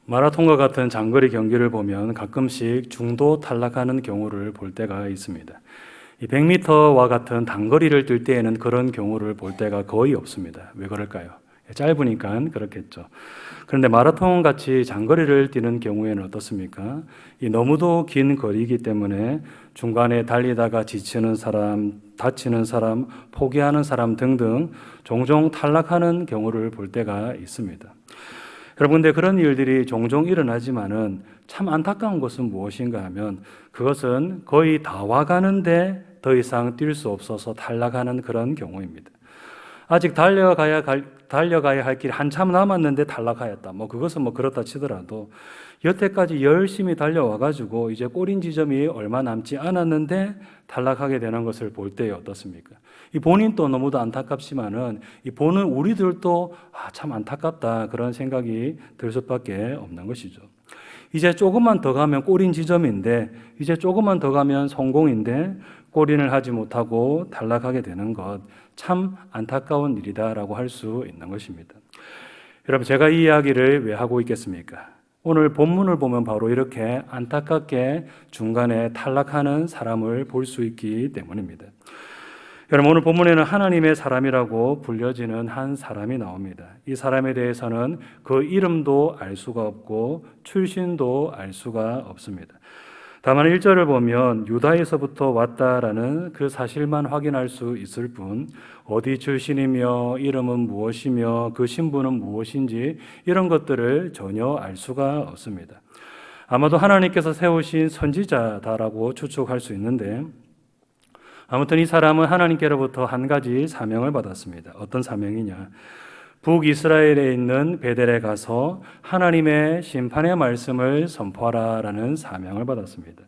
마라톤과 같은 장거리 경기를 보면 가끔씩 중도 탈락하는 경우를 볼 때가 있습니다. 이 100m와 같은 단거리를 뛸 때에는 그런 경우를 볼 때가 거의 없습니다. 왜 그럴까요? 짧으니까 그렇겠죠. 그런데 마라톤 같이 장거리를 뛰는 경우에는 어떻습니까? 이 너무도 긴 거리이기 때문에 중간에 달리다가 지치는 사람, 다치는 사람, 포기하는 사람 등등 종종 탈락하는 경우를 볼 때가 있습니다. 여러분, 근데 그런 일들이 종종 일어나지만은 참 안타까운 것은 무엇인가 하면 그것은 거의 다 와가는데 더 이상 뛸 수 없어서 탈락하는 그런 경우입니다. 아직 달려가야 할 길이 한참 남았는데 탈락하였다. 그것은 그렇다 치더라도 여태까지 열심히 달려와가지고 이제 꼬린 지점이 얼마 남지 않았는데 탈락하게 되는 것을 볼 때 어떻습니까? 이 본인도 너무도 안타깝지만은 이 보는 우리들도 참 안타깝다 그런 생각이 들 수밖에 없는 것이죠. 이제 조금만 더 가면 꼬린 지점인데 이제 조금만 더 가면 성공인데 꼬린을 하지 못하고 탈락하게 되는 것 참 안타까운 일이다라고 할 수 있는 것입니다. 여러분, 제가 이 이야기를 왜 하고 있겠습니까? 오늘 본문을 보면 바로 이렇게 안타깝게 중간에 탈락하는 사람을 볼 수 있기 때문입니다. 여러분, 오늘 본문에는 하나님의 사람이라고 불려지는 한 사람이 나옵니다. 이 사람에 대해서는 그 이름도 알 수가 없고 출신도 알 수가 없습니다. 다만 1절을 보면 유다에서부터 왔다라는 그 사실만 확인할 수 있을 뿐 어디 출신이며 이름은 무엇이며 그 신분은 무엇인지 이런 것들을 전혀 알 수가 없습니다. 아마도 하나님께서 세우신 선지자다라고 추측할 수 있는데 아무튼 이 사람은 하나님께로부터 한 가지 사명을 받았습니다. 어떤 사명이냐? 북이스라엘에 있는 베델에 가서 하나님의 심판의 말씀을 선포하라라는 사명을 받았습니다.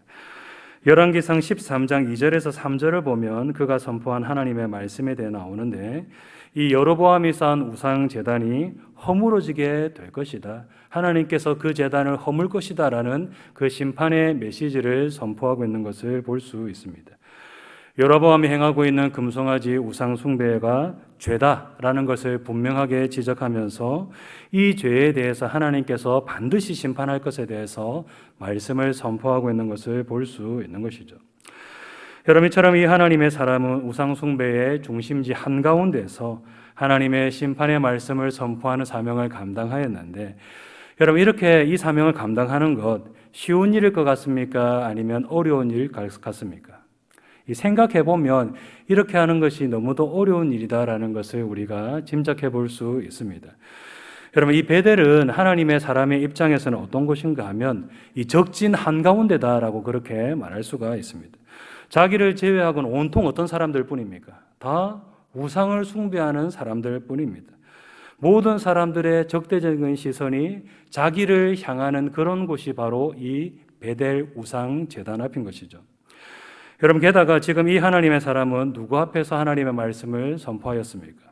열왕기상 13장 2절에서 3절을 보면 그가 선포한 하나님의 말씀에 대해 나오는데 이 여로보암이 쌓은 우상 제단이 허물어지게 될 것이다. 하나님께서 그 제단을 허물 것이다라는 그 심판의 메시지를 선포하고 있는 것을 볼 수 있습니다. 여로보암이 행하고 있는 금송아지 우상 숭배가 죄다라는 것을 분명하게 지적하면서 이 죄에 대해서 하나님께서 반드시 심판할 것에 대해서 말씀을 선포하고 있는 것을 볼 수 있는 것이죠. 여러분처럼 이 하나님의 사람은 우상 숭배의 중심지 한가운데서 하나님의 심판의 말씀을 선포하는 사명을 감당하였는데 여러분, 이렇게 이 사명을 감당하는 것 쉬운 일일 것 같습니까? 아니면 어려운 일 같습니까? 생각해 보면 이렇게 하는 것이 너무도 어려운 일이다라는 것을 우리가 짐작해 볼 수 있습니다. 여러분, 이 베델은 하나님의 사람의 입장에서는 어떤 곳인가 하면 이 적진 한가운데다라고 그렇게 말할 수가 있습니다. 자기를 제외하고는 온통 어떤 사람들 뿐입니까? 다 우상을 숭배하는 사람들 뿐입니다. 모든 사람들의 적대적인 시선이 자기를 향하는 그런 곳이 바로 이 베델 우상 제단 앞인 것이죠. 여러분, 게다가 지금 이 하나님의 사람은 누구 앞에서 하나님의 말씀을 선포하였습니까?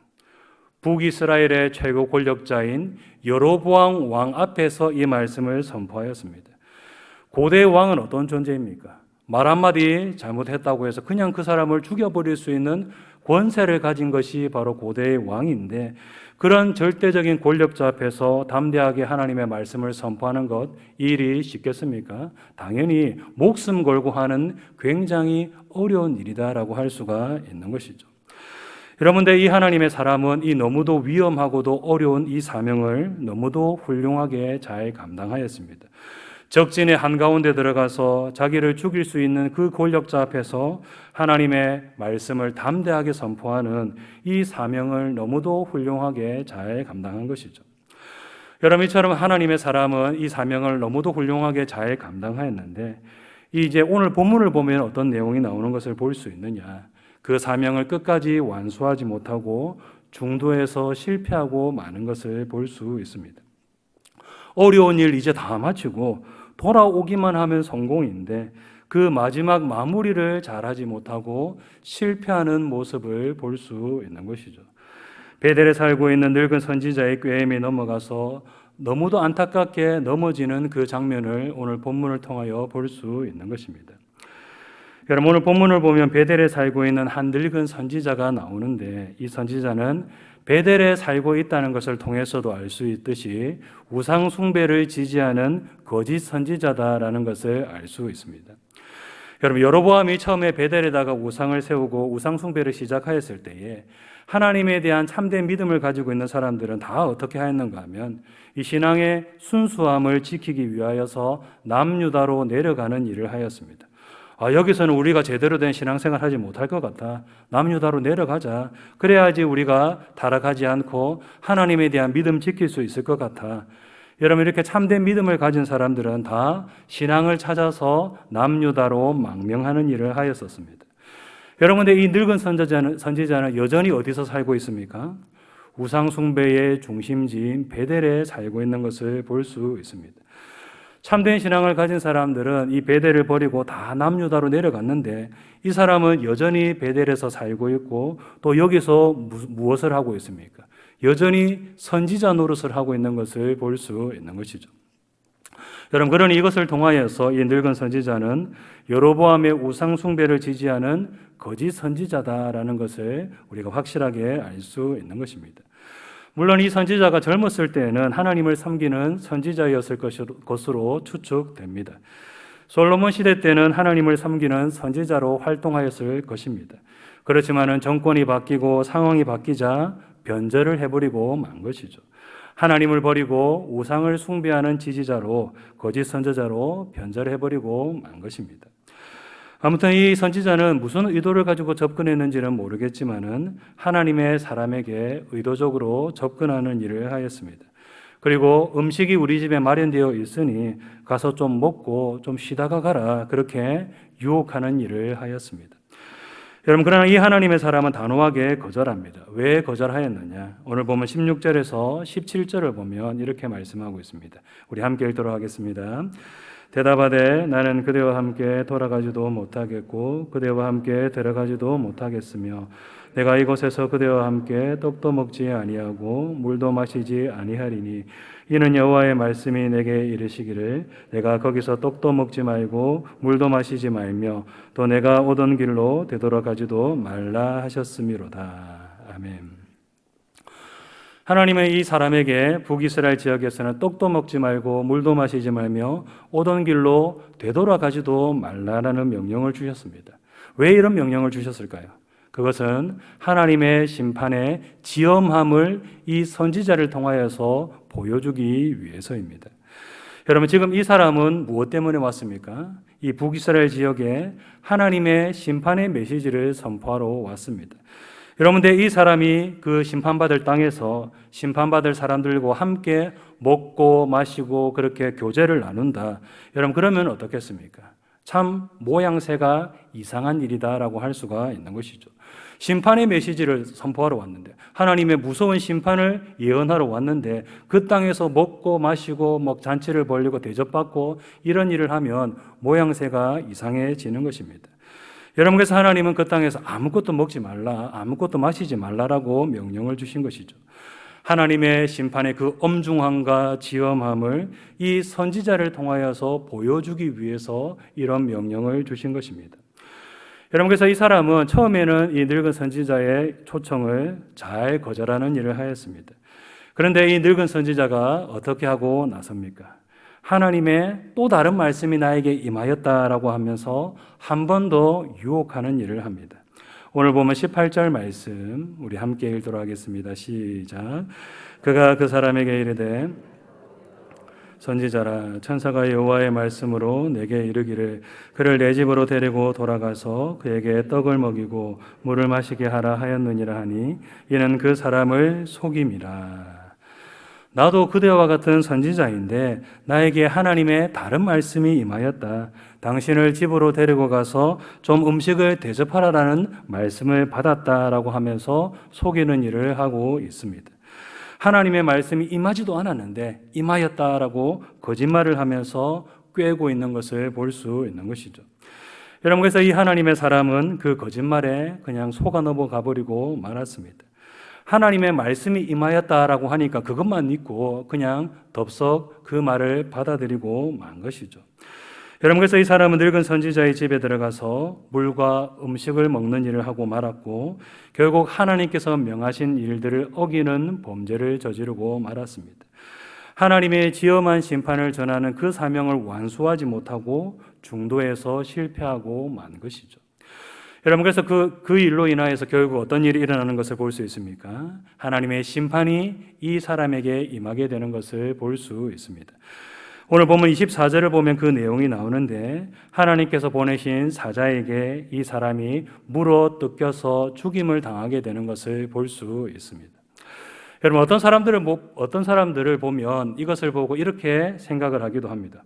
북이스라엘의 최고 권력자인 여로보암 왕 앞에서 이 말씀을 선포하였습니다. 고대 왕은 어떤 존재입니까? 말 한마디 잘못했다고 해서 그냥 그 사람을 죽여버릴 수 있는 권세를 가진 것이 바로 고대의 왕인데 그런 절대적인 권력자 앞에서 담대하게 하나님의 말씀을 선포하는 것, 이 일이 쉽겠습니까? 당연히 목숨 걸고 하는 굉장히 어려운 일이다라고 할 수가 있는 것이죠. 여러분들, 이 하나님의 사람은 이 너무도 위험하고도 어려운 이 사명을 너무도 훌륭하게 잘 감당하였습니다. 적진의 한가운데 들어가서 자기를 죽일 수 있는 그 권력자 앞에서 하나님의 말씀을 담대하게 선포하는 이 사명을 너무도 훌륭하게 잘 감당한 것이죠. 여러분, 이처럼 하나님의 사람은 이 사명을 너무도 훌륭하게 잘 감당하였는데 이제 오늘 본문을 보면 어떤 내용이 나오는 것을 볼 수 있느냐? 그 사명을 끝까지 완수하지 못하고 중도에서 실패하고 마는 것을 볼 수 있습니다. 어려운 일 이제 다 마치고 돌아오기만 하면 성공인데 그 마지막 마무리를 잘하지 못하고 실패하는 모습을 볼 수 있는 것이죠. 베델에 살고 있는 늙은 선지자의 꾀임이 넘어가서 너무도 안타깝게 넘어지는 그 장면을 오늘 본문을 통하여 볼 수 있는 것입니다. 여러분, 오늘 본문을 보면 베델에 살고 있는 한 늙은 선지자가 나오는데, 이 선지자는 베델에 살고 있다는 것을 통해서도 알 수 있듯이 우상 숭배를 지지하는 거짓 선지자다라는 것을 알 수 있습니다. 여러분, 여로보암이 처음에 베델에다가 우상을 세우고 우상 숭배를 시작하였을 때에 하나님에 대한 참된 믿음을 가지고 있는 사람들은 다 어떻게 하였는가 하면 이 신앙의 순수함을 지키기 위하여서 남유다로 내려가는 일을 하였습니다. 여기서는 우리가 제대로 된 신앙생활 하지 못할 것 같아. 남유다로 내려가자. 그래야지 우리가 타락하지 않고 하나님에 대한 믿음 지킬 수 있을 것 같아. 여러분, 이렇게 참된 믿음을 가진 사람들은 다 신앙을 찾아서 남유다로 망명하는 일을 하였었습니다. 여러분, 근데 이 늙은 선지자는 여전히 어디서 살고 있습니까? 우상 숭배의 중심지인 베델에 살고 있는 것을 볼 수 있습니다. 참된 신앙을 가진 사람들은 이 베델을 버리고 다 남유다로 내려갔는데 이 사람은 여전히 베델에서 살고 있고 또 여기서 무엇을 하고 있습니까? 여전히 선지자 노릇을 하고 있는 것을 볼 수 있는 것이죠. 여러분, 그러니 이것을 통하여서 이 늙은 선지자는 여로보암의 우상 숭배를 지지하는 거짓 선지자다라는 것을 우리가 확실하게 알 수 있는 것입니다. 물론 이 선지자가 젊었을 때는 하나님을 섬기는 선지자였을 것으로 추측됩니다. 솔로몬 시대 때는 하나님을 섬기는 선지자로 활동하였을 것입니다. 그렇지만은 정권이 바뀌고 상황이 바뀌자 변절을 해버리고 만 것이죠. 하나님을 버리고 우상을 숭배하는 지지자로 거짓 선지자로 변절해버리고 만 것입니다. 아무튼 이 선지자는 무슨 의도를 가지고 접근했는지는 모르겠지만은 하나님의 사람에게 의도적으로 접근하는 일을 하였습니다. 그리고 음식이 우리 집에 마련되어 있으니 가서 좀 먹고 좀 쉬다가 가라, 그렇게 유혹하는 일을 하였습니다. 여러분, 그러나 이 하나님의 사람은 단호하게 거절합니다. 왜 거절하였느냐? 오늘 보면 16절에서 17절을 보면 이렇게 말씀하고 있습니다. 우리 함께 읽도록 하겠습니다. 대답하되 나는 그대와 함께 돌아가지도 못하겠고 그대와 함께 들어가지도 못하겠으며 내가 이곳에서 그대와 함께 떡도 먹지 아니하고 물도 마시지 아니하리니 이는 여호와의 말씀이 내게 이르시기를 내가 거기서 떡도 먹지 말고 물도 마시지 말며 또 내가 오던 길로 되돌아가지도 말라 하셨음이로다. 아멘. 하나님은 이 사람에게 북이스라엘 지역에서는 떡도 먹지 말고 물도 마시지 말며 오던 길로 되돌아가지도 말라라는 명령을 주셨습니다. 왜 이런 명령을 주셨을까요? 그것은 하나님의 심판의 지엄함을 이 선지자를 통하여서 보여주기 위해서입니다. 여러분, 지금 이 사람은 무엇 때문에 왔습니까? 이 북이스라엘 지역에 하나님의 심판의 메시지를 선포하러 왔습니다. 여러분들, 이 사람이 그 심판받을 땅에서 심판받을 사람들과 함께 먹고 마시고 그렇게 교제를 나눈다. 여러분, 그러면 어떻겠습니까? 참 모양새가 이상한 일이다라고 할 수가 있는 것이죠. 심판의 메시지를 선포하러 왔는데, 하나님의 무서운 심판을 예언하러 왔는데 그 땅에서 먹고 마시고 잔치를 벌리고 대접받고 이런 일을 하면 모양새가 이상해지는 것입니다. 여러분, 그래서 하나님은 그 땅에서 아무것도 먹지 말라, 아무것도 마시지 말라라고 명령을 주신 것이죠. 하나님의 심판의 그 엄중함과 지엄함을 이 선지자를 통하여서 보여주기 위해서 이런 명령을 주신 것입니다. 여러분, 그래서 이 사람은 처음에는 이 늙은 선지자의 초청을 잘 거절하는 일을 하였습니다. 그런데 이 늙은 선지자가 어떻게 하고 나섭니까? 하나님의 또 다른 말씀이 나에게 임하였다라고 하면서 한 번 더 유혹하는 일을 합니다. 오늘 보면 18절 말씀 우리 함께 읽도록 하겠습니다. 시작. 그가 그 사람에게 이르되 선지자라, 천사가 여호와의 말씀으로 내게 이르기를 그를 내 집으로 데리고 돌아가서 그에게 떡을 먹이고 물을 마시게 하라 하였느니라 하니 이는 그 사람을 속임이라. 나도 그대와 같은 선지자인데 나에게 하나님의 다른 말씀이 임하였다. 당신을 집으로 데리고 가서 좀 음식을 대접하라라는 말씀을 받았다라고 하면서 속이는 일을 하고 있습니다. 하나님의 말씀이 임하지도 않았는데 임하였다라고 거짓말을 하면서 꾀고 있는 것을 볼 수 있는 것이죠. 여러분, 그래서 이 하나님의 사람은 그 거짓말에 그냥 속아 넘어가 버리고 말았습니다. 하나님의 말씀이 임하였다라고 하니까 그것만 믿고 그냥 덥석 그 말을 받아들이고 만 것이죠. 여러분, 그래서 이 사람은 늙은 선지자의 집에 들어가서 물과 음식을 먹는 일을 하고 말았고 결국 하나님께서 명하신 일들을 어기는 범죄를 저지르고 말았습니다. 하나님의 지엄한 심판을 전하는 그 사명을 완수하지 못하고 중도에서 실패하고 만 것이죠. 여러분, 그래서 그 일로 인하여서 결국 어떤 일이 일어나는 것을 볼 수 있습니까? 하나님의 심판이 이 사람에게 임하게 되는 것을 볼 수 있습니다. 오늘 보면 24절을 보면 그 내용이 나오는데 하나님께서 보내신 사자에게 이 사람이 물어 뜯겨서 죽임을 당하게 되는 것을 볼 수 있습니다. 여러분, 어떤 사람들을 보면 이것을 보고 이렇게 생각을 하기도 합니다.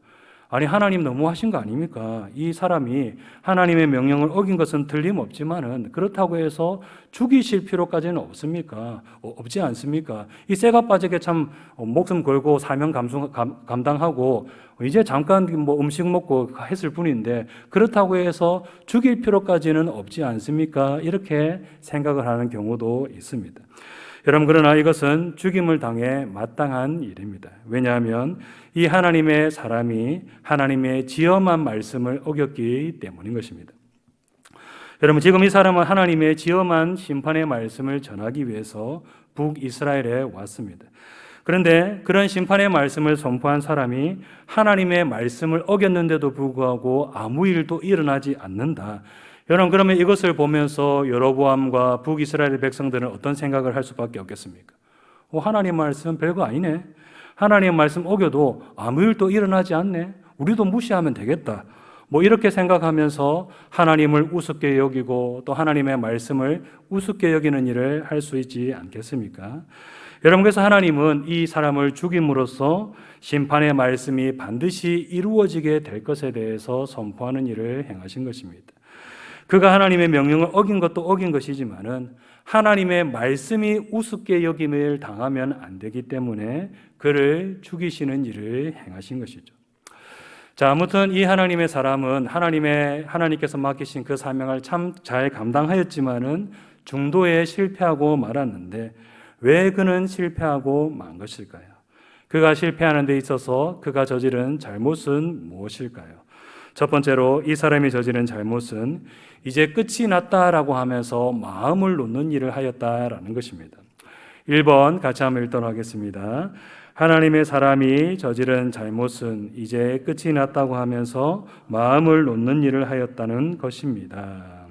아니, 하나님 너무하신 거 아닙니까? 이 사람이 하나님의 명령을 어긴 것은 틀림없지만은 그렇다고 해서 죽이실 필요까지는 없습니까? 없지 않습니까? 이 쇠가 빠지게 참 목숨 걸고 사명 감당하고 이제 잠깐 뭐 음식 먹고 했을 뿐인데 그렇다고 해서 죽일 필요까지는 없지 않습니까? 이렇게 생각을 하는 경우도 있습니다. 여러분, 그러나 이것은 죽임을 당해 마땅한 일입니다. 왜냐하면 이 하나님의 사람이 하나님의 지엄한 말씀을 어겼기 때문인 것입니다. 여러분, 지금 이 사람은 하나님의 지엄한 심판의 말씀을 전하기 위해서 북이스라엘에 왔습니다. 그런데 그런 심판의 말씀을 선포한 사람이 하나님의 말씀을 어겼는데도 불구하고 아무 일도 일어나지 않는다. 여러분, 그러면 이것을 보면서 여로보암과 북이스라엘 백성들은 어떤 생각을 할 수밖에 없겠습니까? 하나님 말씀 별거 아니네. 하나님 말씀 어겨도 아무 일도 일어나지 않네. 우리도 무시하면 되겠다. 뭐 이렇게 생각하면서 하나님을 우습게 여기고 또 하나님의 말씀을 우습게 여기는 일을 할 수 있지 않겠습니까? 여러분, 그래서 하나님은 이 사람을 죽임으로써 심판의 말씀이 반드시 이루어지게 될 것에 대해서 선포하는 일을 행하신 것입니다. 그가 하나님의 명령을 어긴 것도 어긴 것이지만은 하나님의 말씀이 우습게 여김을 당하면 안 되기 때문에 그를 죽이시는 일을 행하신 것이죠. 자, 아무튼 이 하나님의 사람은 하나님께서 맡기신 그 사명을 참 잘 감당하였지만은 중도에 실패하고 말았는데 왜 그는 실패하고 만 것일까요? 그가 실패하는 데 있어서 그가 저지른 잘못은 무엇일까요? 첫 번째로 이 사람이 저지른 잘못은 이제 끝이 났다라고 하면서 마음을 놓는 일을 하였다라는 것입니다. 1번 같이 한번 읽도록 하겠습니다. 하나님의 사람이 저지른 잘못은 이제 끝이 났다고 하면서 마음을 놓는 일을 하였다는 것입니다.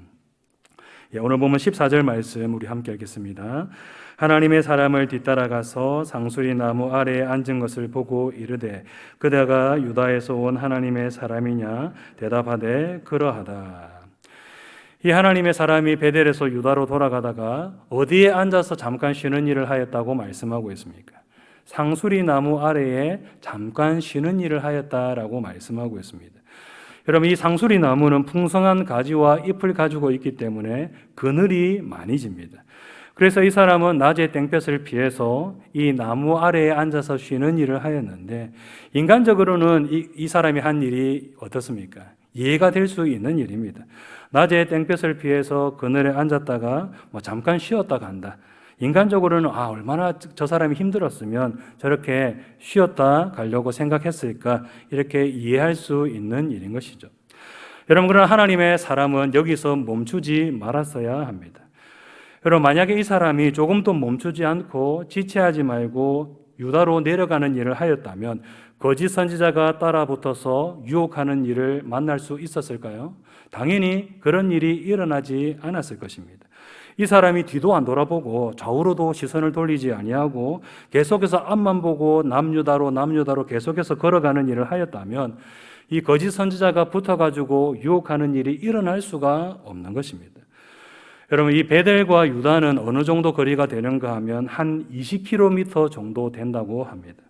오늘 보면 14절 말씀 우리 함께 읽겠습니다. 하나님의 사람을 뒤따라가서 상수리 나무 아래에 앉은 것을 보고 이르되 그대가 유다에서 온 하나님의 사람이냐 대답하되 그러하다. 이 하나님의 사람이 베델에서 유다로 돌아가다가 어디에 앉아서 잠깐 쉬는 일을 하였다고 말씀하고 있습니까? 상수리 나무 아래에 잠깐 쉬는 일을 하였다라고 말씀하고 있습니다. 여러분, 이 상수리 나무는 풍성한 가지와 잎을 가지고 있기 때문에 그늘이 많이 집니다. 그래서 이 사람은 낮에 땡볕을 피해서 이 나무 아래에 앉아서 쉬는 일을 하였는데 인간적으로는 이 사람이 한 일이 어떻습니까? 이해가 될 수 있는 일입니다. 낮에 땡볕을 피해서 그늘에 앉았다가 잠깐 쉬었다 간다. 인간적으로는 얼마나 저 사람이 힘들었으면 저렇게 쉬었다 가려고 생각했을까 이렇게 이해할 수 있는 일인 것이죠. 여러분, 그러나 하나님의 사람은 여기서 멈추지 말았어야 합니다. 여러분, 만약에 이 사람이 조금도 멈추지 않고 지체하지 말고 유다로 내려가는 일을 하였다면 거짓 선지자가 따라붙어서 유혹하는 일을 만날 수 있었을까요? 당연히 그런 일이 일어나지 않았을 것입니다. 이 사람이 뒤도 안 돌아보고 좌우로도 시선을 돌리지 아니하고 계속해서 앞만 보고 남유다로 계속해서 걸어가는 일을 하였다면 이 거짓 선지자가 붙어가지고 유혹하는 일이 일어날 수가 없는 것입니다. 여러분, 이 베델과 유다는 어느 정도 거리가 되는가 하면 한 20km 정도 된다고 합니다.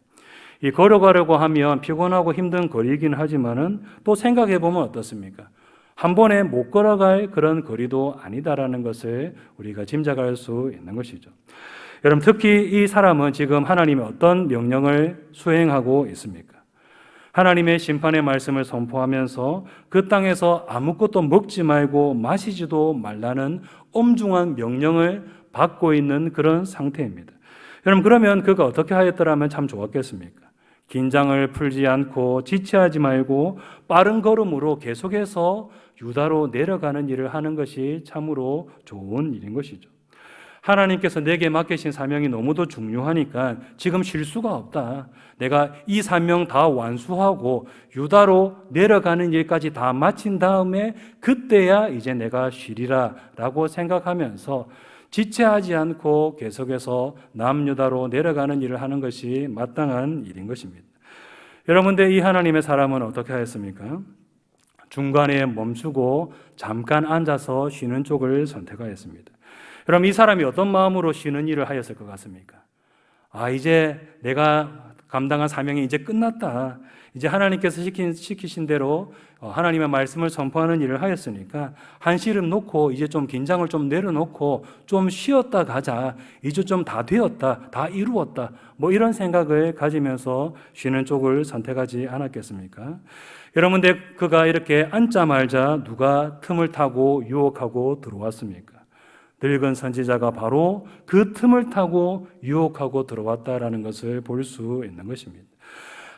이 걸어가려고 하면 피곤하고 힘든 거리이긴 하지만은 또 생각해 보면 어떻습니까? 한 번에 못 걸어갈 그런 거리도 아니다라는 것을 우리가 짐작할 수 있는 것이죠. 여러분, 특히 이 사람은 지금 하나님의 어떤 명령을 수행하고 있습니까? 하나님의 심판의 말씀을 선포하면서 그 땅에서 아무것도 먹지 말고 마시지도 말라는 엄중한 명령을 받고 있는 그런 상태입니다. 여러분, 그러면 그가 어떻게 하였더라면 참 좋았겠습니까? 긴장을 풀지 않고 지체하지 말고 빠른 걸음으로 계속해서 유다로 내려가는 일을 하는 것이 참으로 좋은 일인 것이죠. 하나님께서 내게 맡기신 사명이 너무도 중요하니까 지금 쉴 수가 없다. 내가 이 사명 다 완수하고 유다로 내려가는 일까지 다 마친 다음에 그때야 이제 내가 쉬리라 라고 생각하면서 지체하지 않고 계속해서 남유다로 내려가는 일을 하는 것이 마땅한 일인 것입니다. 여러분들, 이 하나님의 사람은 어떻게 하였습니까? 중간에 멈추고 잠깐 앉아서 쉬는 쪽을 선택하였습니다. 그럼 이 사람이 어떤 마음으로 쉬는 일을 하였을 것 같습니까? 이제 내가 감당한 사명이 이제 끝났다. 이제 하나님께서 시키신 대로 하나님의 말씀을 선포하는 일을 하였으니까 한시름 놓고 이제 좀 긴장을 좀 내려놓고 좀 쉬었다 가자. 이제 좀 다 되었다. 다 이루었다. 이런 생각을 가지면서 쉬는 쪽을 선택하지 않았겠습니까? 여러분들, 그가 이렇게 앉자마자 누가 틈을 타고 유혹하고 들어왔습니까? 늙은 선지자가 바로 그 틈을 타고 유혹하고 들어왔다라는 것을 볼 수 있는 것입니다.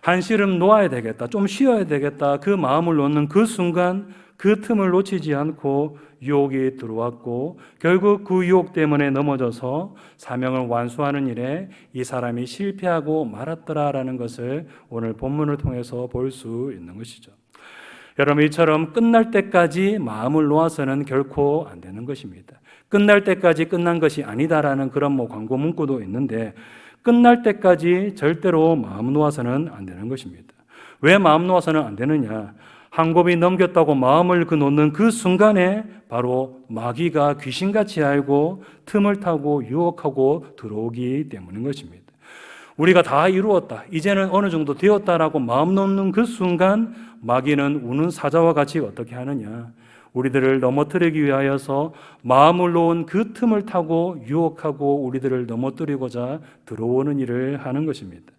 한시름 놓아야 되겠다, 좀 쉬어야 되겠다, 그 마음을 놓는 그 순간 그 틈을 놓치지 않고 유혹이 들어왔고 결국 그 유혹 때문에 넘어져서 사명을 완수하는 일에 이 사람이 실패하고 말았더라라는 것을 오늘 본문을 통해서 볼 수 있는 것이죠. 여러분, 이처럼 끝날 때까지 마음을 놓아서는 결코 안 되는 것입니다. 끝날 때까지 끝난 것이 아니다라는 그런 광고 문구도 있는데 끝날 때까지 절대로 마음 놓아서는 안 되는 것입니다. 왜 마음 놓아서는 안 되느냐? 한 곱이 넘겼다고 마음을 놓는 그 순간에 바로 마귀가 귀신같이 알고 틈을 타고 유혹하고 들어오기 때문인 것입니다. 우리가 다 이루었다, 이제는 어느 정도 되었다라고 마음 놓는 그 순간 마귀는 우는 사자와 같이 어떻게 하느냐? 우리들을 넘어뜨리기 위하여서 마음을 놓은 그 틈을 타고 유혹하고 우리들을 넘어뜨리고자 들어오는 일을 하는 것입니다.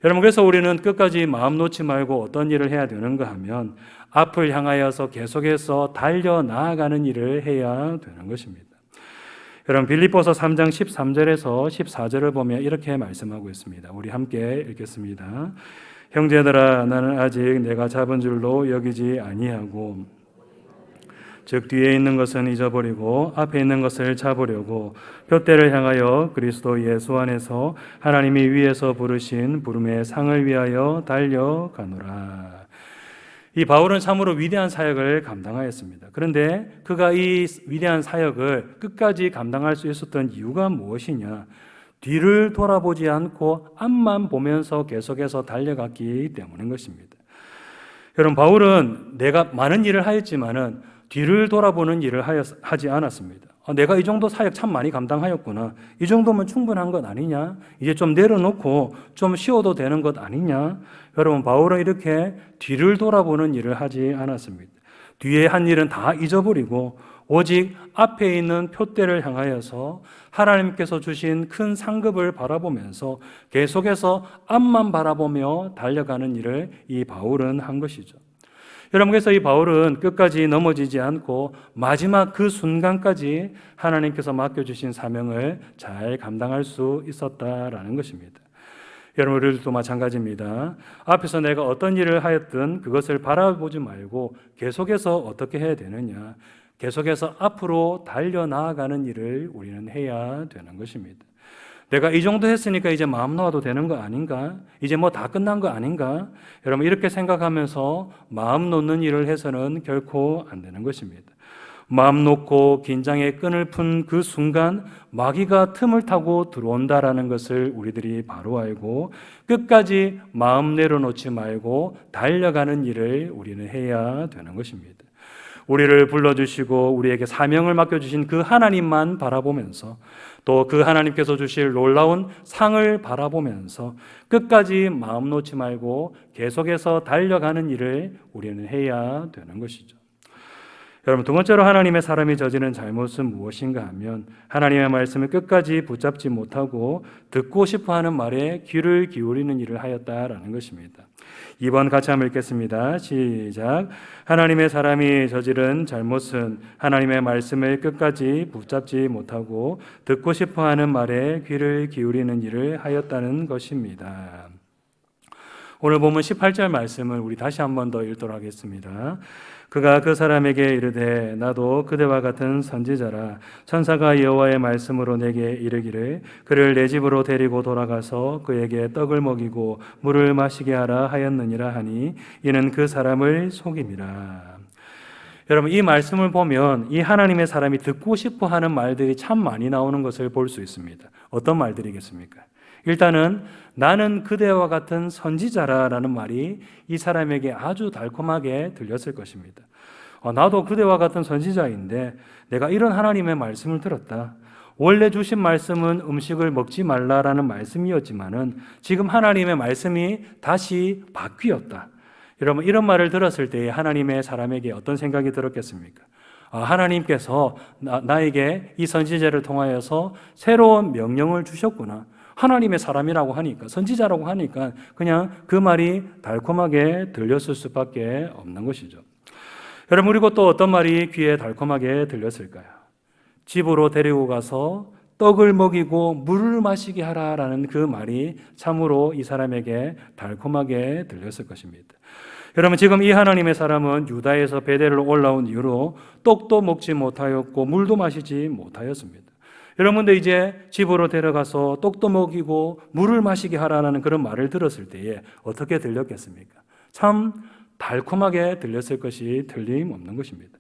여러분, 그래서 우리는 끝까지 마음 놓지 말고 어떤 일을 해야 되는가 하면 앞을 향하여서 계속해서 달려나아가는 일을 해야 되는 것입니다. 여러분, 빌립보서 3장 13절에서 14절을 보면 이렇게 말씀하고 있습니다. 우리 함께 읽겠습니다. 형제들아, 나는 아직 내가 잡은 줄로 여기지 아니하고 즉 뒤에 있는 것은 잊어버리고 앞에 있는 것을 잡으려고 표대를 향하여 그리스도 예수 안에서 하나님이 위에서 부르신 부름의 상을 위하여 달려가노라. 이 바울은 참으로 위대한 사역을 감당하였습니다. 그런데 그가 이 위대한 사역을 끝까지 감당할 수 있었던 이유가 무엇이냐? 뒤를 돌아보지 않고 앞만 보면서 계속해서 달려갔기 때문인 것입니다. 여러분, 바울은 내가 많은 일을 하였지만은 뒤를 돌아보는 일을 하지 않았습니다. 내가 이 정도 사역 참 많이 감당하였구나. 이 정도면 충분한 것 아니냐? 이제 좀 내려놓고 좀 쉬어도 되는 것 아니냐? 여러분, 바울은 이렇게 뒤를 돌아보는 일을 하지 않았습니다. 뒤에 한 일은 다 잊어버리고 오직 앞에 있는 표대를 향하여서 하나님께서 주신 큰 상급을 바라보면서 계속해서 앞만 바라보며 달려가는 일을 이 바울은 한 것이죠. 여러분, 그래서 이 바울은 끝까지 넘어지지 않고 마지막 그 순간까지 하나님께서 맡겨주신 사명을 잘 감당할 수 있었다라는 것입니다. 여러분, 우리들도 마찬가지입니다. 앞에서 내가 어떤 일을 하였든 그것을 바라보지 말고 계속해서 어떻게 해야 되느냐? 계속해서 앞으로 달려나아가는 일을 우리는 해야 되는 것입니다. 내가 이 정도 했으니까 이제 마음 놓아도 되는 거 아닌가? 이제 다 끝난 거 아닌가? 여러분, 이렇게 생각하면서 마음 놓는 일을 해서는 결코 안 되는 것입니다. 마음 놓고 긴장의 끈을 푼 그 순간 마귀가 틈을 타고 들어온다라는 것을 우리들이 바로 알고 끝까지 마음 내려놓지 말고 달려가는 일을 우리는 해야 되는 것입니다. 우리를 불러주시고 우리에게 사명을 맡겨주신 그 하나님만 바라보면서 또 그 하나님께서 주실 놀라운 상을 바라보면서 끝까지 마음 놓지 말고 계속해서 달려가는 일을 우리는 해야 되는 것이죠. 여러분, 두 번째로 하나님의 사람이 저지른 잘못은 무엇인가 하면 하나님의 말씀을 끝까지 붙잡지 못하고 듣고 싶어하는 말에 귀를 기울이는 일을 하였다라는 것입니다. 2번 같이 한번 읽겠습니다. 시작. 하나님의 사람이 저지른 잘못은 하나님의 말씀을 끝까지 붙잡지 못하고 듣고 싶어하는 말에 귀를 기울이는 일을 하였다는 것입니다. 오늘 본문 18절 말씀을 우리 다시 한 번 더 읽도록 하겠습니다. 그가 그 사람에게 이르되 나도 그대와 같은 선지자라. 천사가 여호와의 말씀으로 내게 이르기를 그를 내 집으로 데리고 돌아가서 그에게 떡을 먹이고 물을 마시게 하라 하였느니라 하니 이는 그 사람을 속임이라. 여러분, 이 말씀을 보면 이 하나님의 사람이 듣고 싶어 하는 말들이 참 많이 나오는 것을 볼 수 있습니다. 어떤 말들이겠습니까? 일단은 나는 그대와 같은 선지자라라는 말이 이 사람에게 아주 달콤하게 들렸을 것입니다. 나도 그대와 같은 선지자인데 내가 이런 하나님의 말씀을 들었다. 원래 주신 말씀은 음식을 먹지 말라라는 말씀이었지만은 지금 하나님의 말씀이 다시 바뀌었다. 여러분, 이런 말을 들었을 때 하나님의 사람에게 어떤 생각이 들었겠습니까? 하나님께서 나에게 이 선지자를 통하여서 새로운 명령을 주셨구나. 하나님의 사람이라고 하니까, 선지자라고 하니까 그냥 그 말이 달콤하게 들렸을 수밖에 없는 것이죠. 여러분, 그리고 또 어떤 말이 귀에 달콤하게 들렸을까요? 집으로 데리고 가서 떡을 먹이고 물을 마시게 하라라는 그 말이 참으로 이 사람에게 달콤하게 들렸을 것입니다. 여러분, 지금 이 하나님의 사람은 유다에서 베델로 올라온 이후로 떡도 먹지 못하였고 물도 마시지 못하였습니다. 여러분들 이제 집으로 데려가서 떡도 먹이고 물을 마시게 하라는 그런 말을 들었을 때에 어떻게 들렸겠습니까? 참 달콤하게 들렸을 것이 틀림없는 것입니다.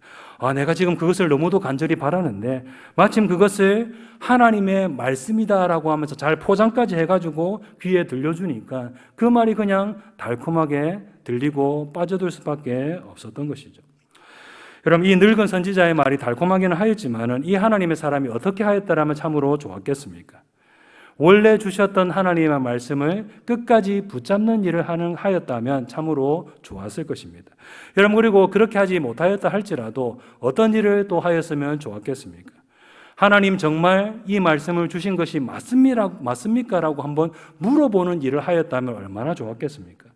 내가 지금 그것을 너무도 간절히 바라는데 마침 그것을 하나님의 말씀이다라고 하면서 잘 포장까지 해가지고 귀에 들려주니까 그 말이 그냥 달콤하게 들리고 빠져들 수밖에 없었던 것이죠. 여러분, 이 늙은 선지자의 말이 달콤하기는 하였지만은 이 하나님의 사람이 어떻게 하였다라면 참으로 좋았겠습니까? 원래 주셨던 하나님의 말씀을 끝까지 붙잡는 일을 하였다면 참으로 좋았을 것입니다. 여러분, 그리고 그렇게 하지 못하였다 할지라도 어떤 일을 또 하였으면 좋았겠습니까? 하나님 정말 이 말씀을 주신 것이 맞습니까? 라고 한번 물어보는 일을 하였다면 얼마나 좋았겠습니까?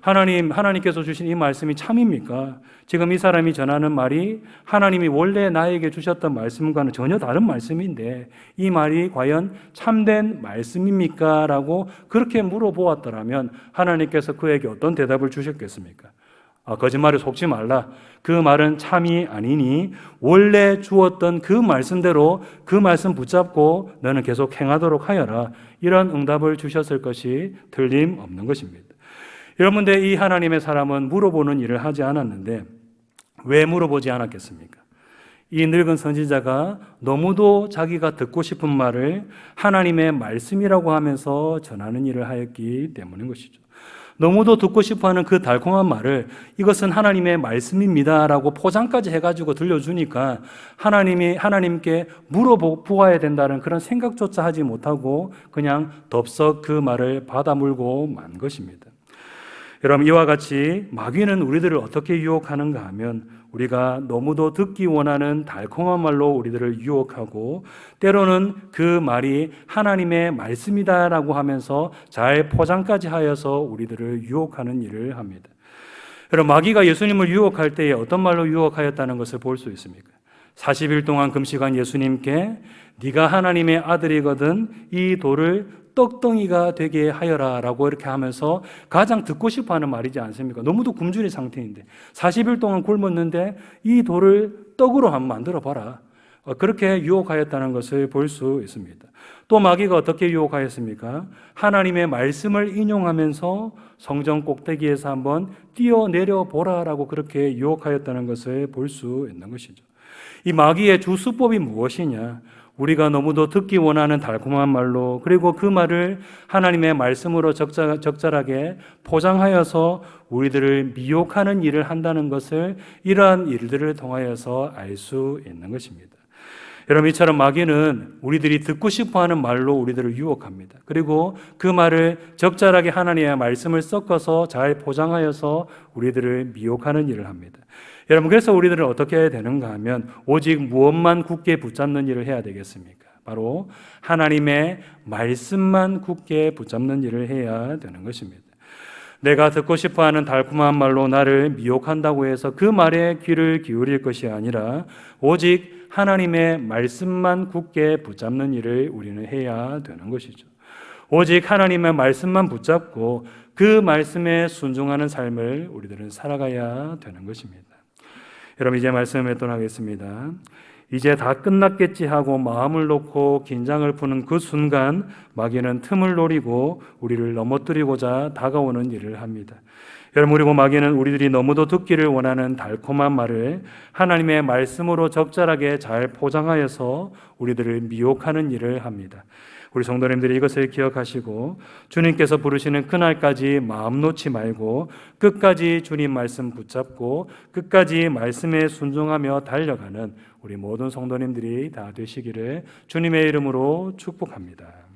하나님께서 주신 이 말씀이 참입니까? 지금 이 사람이 전하는 말이 하나님이 원래 나에게 주셨던 말씀과는 전혀 다른 말씀인데 이 말이 과연 참된 말씀입니까? 라고 그렇게 물어보았더라면 하나님께서 그에게 어떤 대답을 주셨겠습니까? 거짓말에 속지 말라. 그 말은 참이 아니니 원래 주었던 그 말씀대로 그 말씀 붙잡고 너는 계속 행하도록 하여라. 이런 응답을 주셨을 것이 틀림없는 것입니다. 여러분들, 이 하나님의 사람은 물어보는 일을 하지 않았는데 왜 물어보지 않았겠습니까? 이 늙은 선지자가 너무도 자기가 듣고 싶은 말을 하나님의 말씀이라고 하면서 전하는 일을 하였기 때문인 것이죠. 너무도 듣고 싶어하는 그 달콤한 말을 이것은 하나님의 말씀입니다라고 포장까지 해가지고 들려주니까 하나님께 물어보아야 된다는 그런 생각조차 하지 못하고 그냥 덥석 그 말을 받아물고 만 것입니다. 여러분, 이와 같이 마귀는 우리들을 어떻게 유혹하는가 하면 우리가 너무도 듣기 원하는 달콤한 말로 우리들을 유혹하고 때로는 그 말이 하나님의 말씀이다라고 하면서 잘 포장까지 하여서 우리들을 유혹하는 일을 합니다. 여러분, 마귀가 예수님을 유혹할 때에 어떤 말로 유혹하였다는 것을 볼 수 있습니까? 40일 동안 금식한 예수님께 네가 하나님의 아들이거든 이 돌을 떡덩이가 되게 하여라 라고 이렇게 하면서 가장 듣고 싶어하는 말이지 않습니까? 너무도 굶주린 상태인데 40일 동안 굶었는데 이 돌을 떡으로 한번 만들어 봐라. 그렇게 유혹하였다는 것을 볼 수 있습니다. 또 마귀가 어떻게 유혹하였습니까? 하나님의 말씀을 인용하면서 성전 꼭대기에서 한번 뛰어내려 보라라고 그렇게 유혹하였다는 것을 볼 수 있는 것이죠. 이 마귀의 주 수법이 무엇이냐? 우리가 너무도 듣기 원하는 달콤한 말로 그리고 그 말을 하나님의 말씀으로 적절하게 포장하여서 우리들을 미혹하는 일을 한다는 것을 이러한 일들을 통하여서 알 수 있는 것입니다. 여러분, 이처럼 마귀는 우리들이 듣고 싶어하는 말로 우리들을 유혹합니다. 그리고 그 말을 적절하게 하나님의 말씀을 섞어서 잘 포장하여서 우리들을 미혹하는 일을 합니다. 여러분, 그래서 우리들은 어떻게 해야 되는가 하면 오직 무엇만 굳게 붙잡는 일을 해야 되겠습니까? 바로 하나님의 말씀만 굳게 붙잡는 일을 해야 되는 것입니다. 내가 듣고 싶어하는 달콤한 말로 나를 미혹한다고 해서 그 말에 귀를 기울일 것이 아니라 오직 하나님의 말씀만 굳게 붙잡는 일을 우리는 해야 되는 것이죠. 오직 하나님의 말씀만 붙잡고 그 그 말씀에 순종하는 삶을 우리들은 살아가야 되는 것입니다. 여러분, 이제 말씀을 맺도록하겠습니다. 이제 다 끝났겠지 하고 마음을 놓고 긴장을 푸는 그 순간 마귀는 틈을 노리고 우리를 넘어뜨리고자 다가오는 일을 합니다. 여러분, 그리고 마귀는 우리들이 너무도 듣기를 원하는 달콤한 말을 하나님의 말씀으로 적절하게 잘 포장하여서 우리들을 미혹하는 일을 합니다. 우리 성도님들이 이것을 기억하시고 주님께서 부르시는 그날까지 마음 놓지 말고 끝까지 주님 말씀 붙잡고 끝까지 말씀에 순종하며 달려가는 우리 모든 성도님들이 다 되시기를 주님의 이름으로 축복합니다.